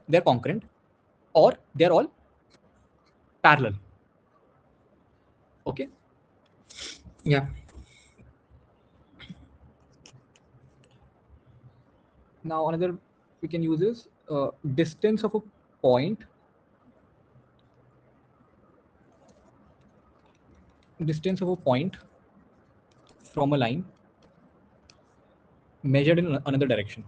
they're concurrent, or they're all parallel. Okay. Yeah. Now another we can use is distance of a point. Distance of a point from a line measured in another direction.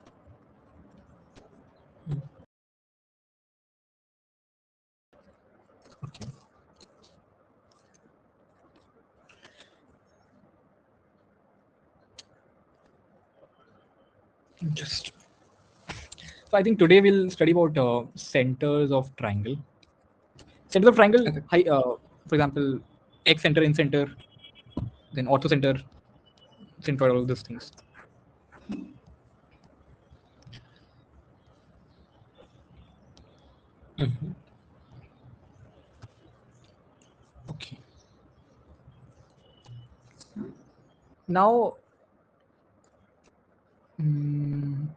Okay. Just so I think today we'll study about centers of triangle. Centers of triangle, Okay. for example, X center, in center, then ortho center, centroid, all of those things. Mhm. Okay. Now, mm,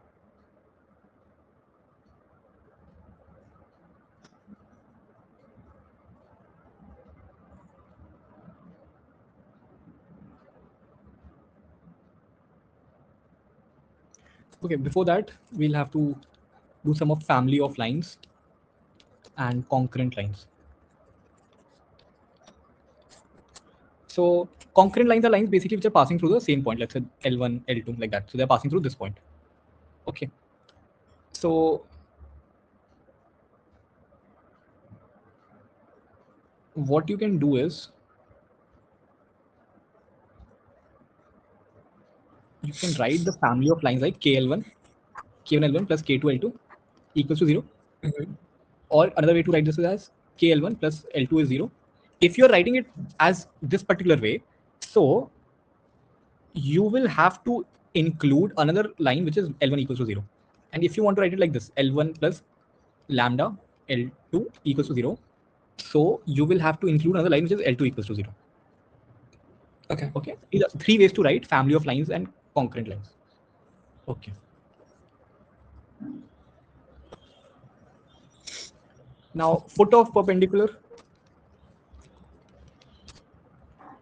okay, before that, we'll have to do some of family of lines and concurrent lines. So concurrent lines are lines basically which are passing through the same point, let's say L1, L2, like that. So they're passing through this point. Okay. So what you can do is you can write the family of lines like KL1, K1L1 plus K2L2 equals to 0. Mhm. Or another way to write this is as KL1 plus L2 is 0. If you're writing it as this particular way, so you will have to include another line which is L1 equals to 0. And if you want to write it like this, L1 plus lambda L2 equals to 0, so you will have to include another line which is L2 equals to 0. Okay. Okay, these are three ways to write family of lines and concurrent lines. Okay. Now, foot of perpendicular,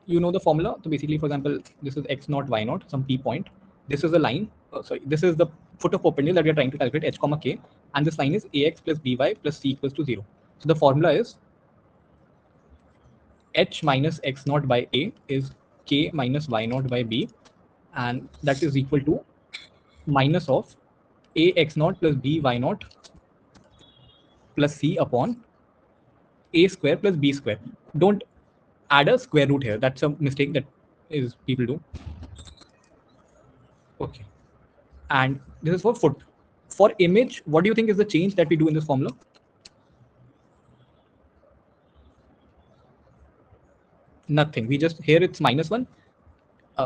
you know the formula. So basically, for example, this is x naught, y naught, some p point. This is a line. Sorry, this is the foot of perpendicular that we are trying to calculate, h comma k, and this line is ax plus by plus c equals to 0. So the formula is h minus x naught by a is k minus y naught by b, and that is equal to minus of a x naught plus b y naught plus c upon a square plus b square. Don't add a square root here. That's a mistake that is people do. Okay. And this is for foot. For image, what do you think is the change that we do in this formula? Nothing. We just here it's -1.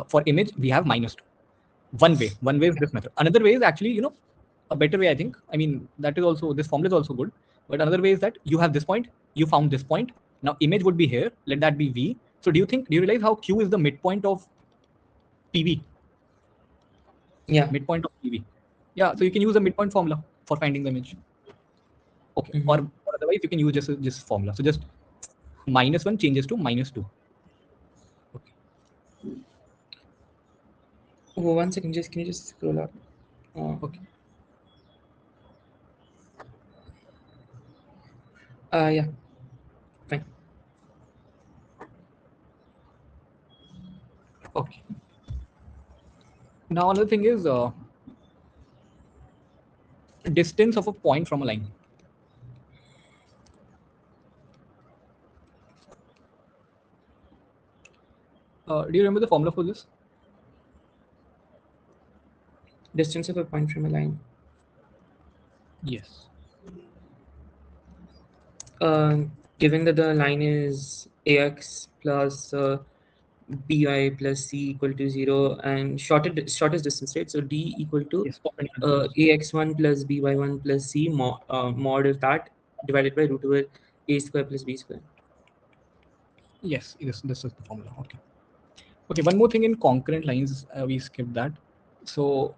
For image, we have -2. One way. One way is this method. Another way is actually, a better way, I think. I mean, that is also, this formula is also good. But another way is that you have this point, you found this point. Now image would be here. Let that be V. So do you realize how Q is the midpoint of PV? Yeah. Midpoint of PV. Yeah. So you can use the midpoint formula for finding the image. Okay. Mhm. Or otherwise you can use just this formula. So just -1 changes to -2. Okay. Oh, 1 second. Just can you just scroll up? Okay. Yeah. Fine. Okay. Now another thing is distance of a point from a line. Do you remember the formula for this? Distance of a point from a line. Yes. Given that the line is ax plus by plus c equal to 0 and shortest distance, right? So d equal to Yes. Perpendicular distance. ax1 plus by1 plus c mod of that divided by root over a square plus b square. Yes. This is the formula. Okay. Okay. One more thing in concurrent lines, we skipped that. So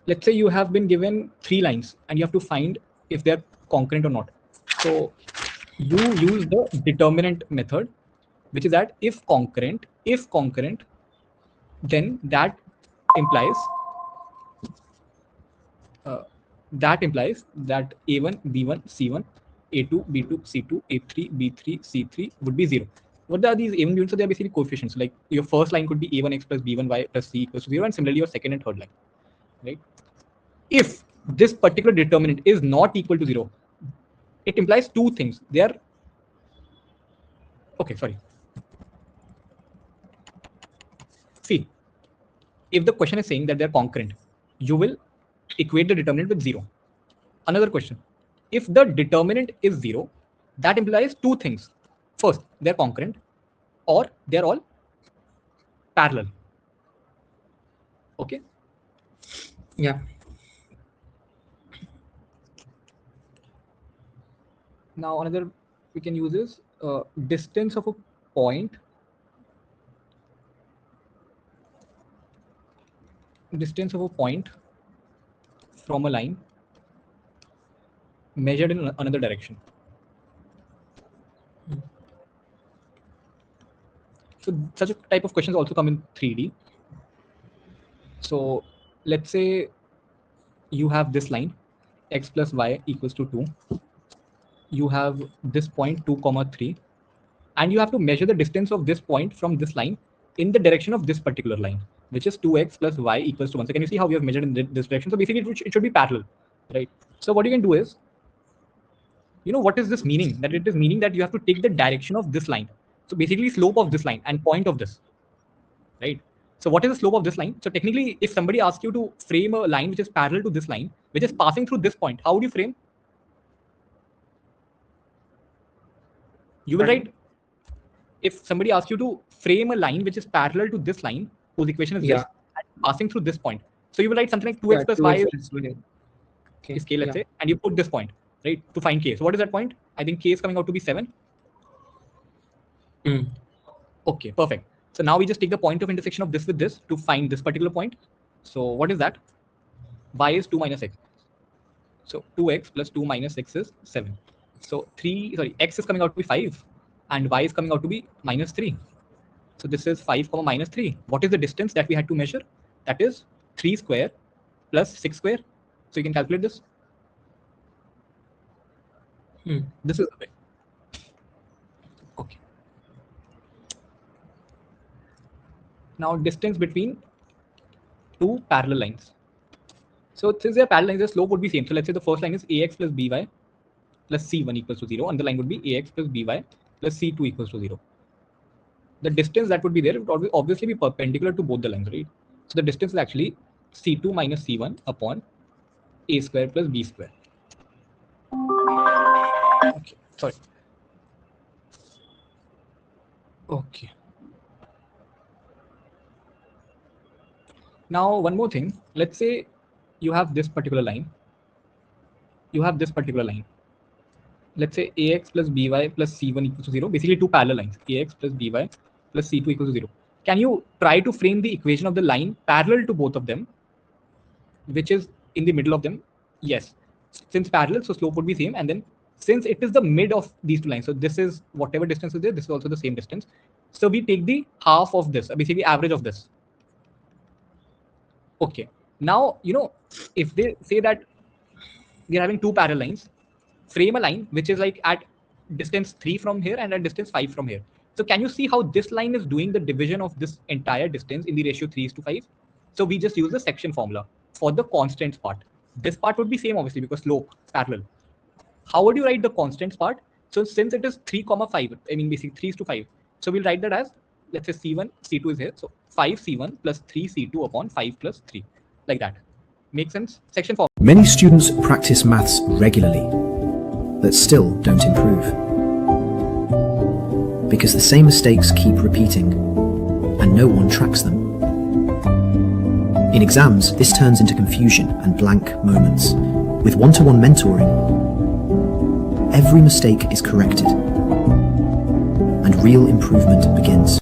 let's say you have been given three lines and you have to find if they're concurrent or not. So you use the determinant method, which is that if concurrent, then that implies that A1, B1, C1, A2, B2, C2, A3, B3, C3 would be 0. What are these A1, B1? So they are basically coefficients. Like your first line could be A1x plus B1y plus C equals to 0, and similarly your second and third line, right? If this particular determinant is not equal to 0, it implies two things. They are okay. Sorry. See, if the question is saying that they're concurrent, you will equate the determinant with 0. Another question, if the determinant is 0, that implies two things. First, they're concurrent, or they're all parallel. Okay. Yeah. Now another we can use is distance of a point. Distance of a point from a line measured in another direction. So such a type of questions also come in 3D. So let's say you have this line, x plus y equals to 2. You have this point 2, 3, and you have to measure the distance of this point from this line in the direction of this particular line, which is 2x plus y equals to 1. So can you see how we have measured in this direction? So basically it should be parallel, right? So what you can do is, what is this meaning? That it is meaning that you have to take the direction of this line. So basically slope of this line and point of this, right? So what is the slope of this line? So technically, if somebody asks you to frame a line which is parallel to this line, which is passing through this point, how would you frame? You will write, if somebody asks you to frame a line which is parallel to this line, whose equation is this, and passing through this point. So you will write something like 2x plus y is k, let's say, and you put this point, right, to find k. So what is that point? I think k is coming out to be 7. Okay, perfect. So now we just take the point of intersection of this with this to find this particular point. So what is that? Y is 2 minus x. So 2x plus 2 minus x is 7. So x is coming out to be 5 and y is coming out to be minus 3. So this is 5, minus 3. What is the distance that we had to measure? That is 3 square plus 6 square. So you can calculate this. This is the way. Okay. Now distance between two parallel lines. So since they are parallel lines, the slope would be same. So let's say the first line is ax plus by plus c1 equals to 0, and the line would be ax plus by plus c2 equals to 0. The distance that would be there would obviously be perpendicular to both the lines, right? So the distance is actually c2 minus c1 upon a square plus b square. Okay, sorry. Okay. Now one more thing. Let's say you have this particular line. Let's say ax plus by plus c1 equals to 0. Basically two parallel lines, ax plus by plus c2 equals to 0. Can you try to frame the equation of the line parallel to both of them, which is in the middle of them? Yes. Since parallel, so slope would be same. And then since it is the mid of these two lines, so this is whatever distance is there, this is also the same distance. So we take the half of this, basically average of this. Okay. Now, if they say that we're having two parallel lines, frame a line which is like at distance 3 from here and at distance 5 from here. So can you see how this line is doing the division of this entire distance in the ratio 3:5? So we just use the section formula for the constants part. This part would be same obviously because slope parallel. How would you write the constants part? So since it is 3, 5, I mean basically 3:5. So we'll write that as, let's say C1, C2 is here. So 5C1 plus 3C2 upon 5 plus 3, like that. Make sense? Section formula. Many students practice maths regularly, but still don't improve. Because the same mistakes keep repeating, and no one tracks them. In exams, this turns into confusion and blank moments. With one-to-one mentoring, every mistake is corrected, and real improvement begins.